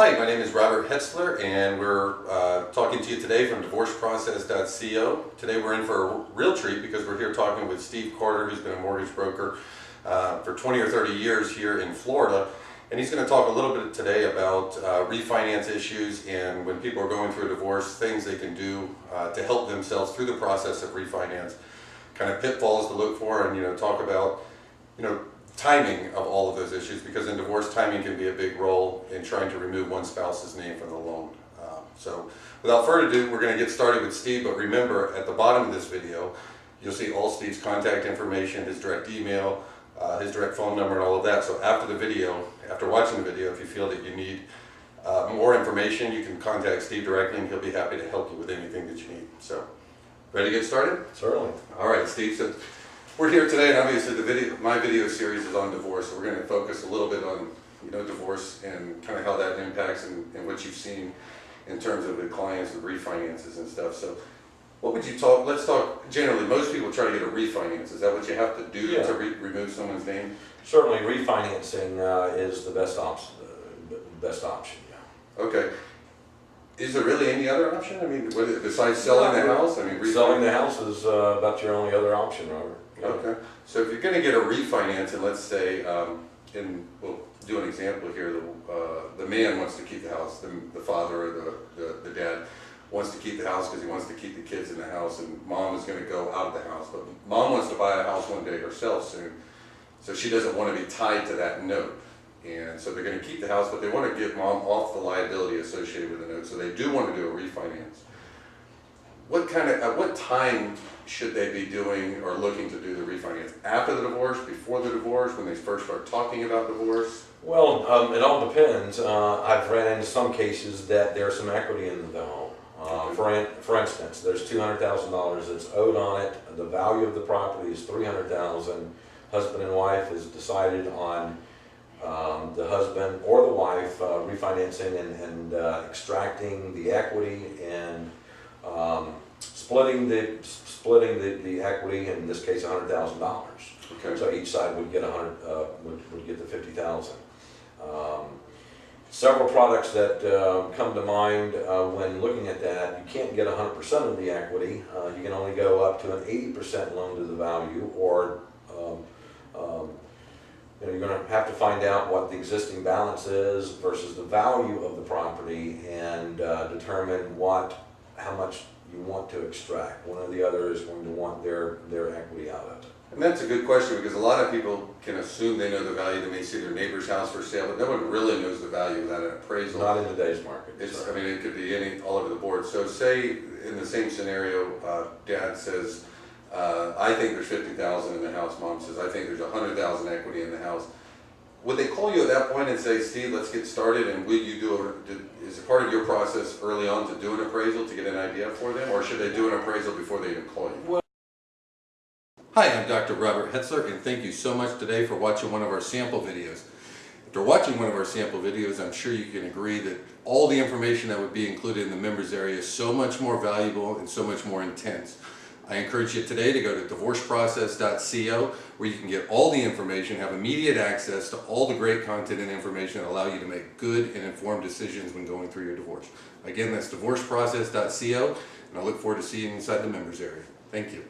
Hi, my name is Robert Hetsler, and we're talking to you today from divorceprocess.co. Today we're in for a real treat because we're here talking with Steve Carter, who's been a mortgage broker for 20 or 30 years here in Florida. And he's going to talk a little bit today about refinance issues and when people are going through a divorce, things they can do to help themselves through the process of refinance, kind of pitfalls to look for, and talk about timing of all of those issues, because in divorce, timing can be a big role in trying to remove one spouse's name from the loan. So without further ado, we're going to get started with Steve, but remember, at the bottom of this video, you'll see all Steve's contact information, his direct email, his direct phone number, and all of that. So after the video, after watching the video, if you feel that you need more information, you can contact Steve directly, and he'll be happy to help you with anything that you need. So, ready to get started? Certainly. All right, Steve. So we're here today, and obviously my video series is on divorce, so we're going to focus a little bit on divorce and kind of how that impacts and what you've seen in terms of the clients and refinances and stuff. So what would you talk, let's talk generally. Most people try to get a refinance. Is that what you have to do to remove someone's name? Certainly refinancing is the best option. Yeah. Okay. Is there really any other option? I mean, besides selling the house? I mean, selling the house is about your only other option, Robert. Yeah. Okay. So if you're going to get a refinance, and let's say, we'll do an example here, the man wants to keep the house, the father or the dad wants to keep the house because he wants to keep the kids in the house, and mom is going to go out of the house. But mom wants to buy a house one day herself soon, so she doesn't want to be tied to that note. And so they're going to keep the house, but they want to get mom off the liability associated with the note. So they do want to do a refinance. At what time should they be doing or looking to do the refinance? After the divorce, before the divorce, when they first start talking about divorce? Well, it all depends. I've ran into some cases that there's some equity in the home. For instance, there's $200,000 that's owed on it. The value of the property is $300,000. Husband and wife has decided on the husband or the wife refinancing and extracting the equity and splitting the equity, in this case $100,000. Okay. So each side would get would get the $50,000. Several products that come to mind when looking at that: you can't get 100% of the equity. You can only go up to an 80% loan to the value, or you're going to have to find out what the existing balance is versus the value of the property, and determine how much you want to extract. One or the other is going to want their equity out of it. And that's a good question, because a lot of people can assume they know the value. They may see their neighbor's house for sale, but no one really knows the value without an appraisal. Not in today's market. I mean, it could be all over the board. So say in the same scenario, dad says, I think there's $50,000 in the house. Mom says, I think there's $100,000 equity in the house. Would they call you at that point and say, Steve, let's get started, and will you is it part of your process early on to do an appraisal to get an idea for them, or should they do an appraisal before they even call you? Well, hi, I'm Dr. Robert Hetsler, and thank you so much today for watching one of our sample videos. After watching one of our sample videos, I'm sure you can agree that all the information that would be included in the members area is so much more valuable and so much more intense. I encourage you today to go to divorceprocess.co, where you can get all the information, have immediate access to all the great content and information that allow you to make good and informed decisions when going through your divorce. Again, that's divorceprocess.co, and I look forward to seeing you inside the members area. Thank you.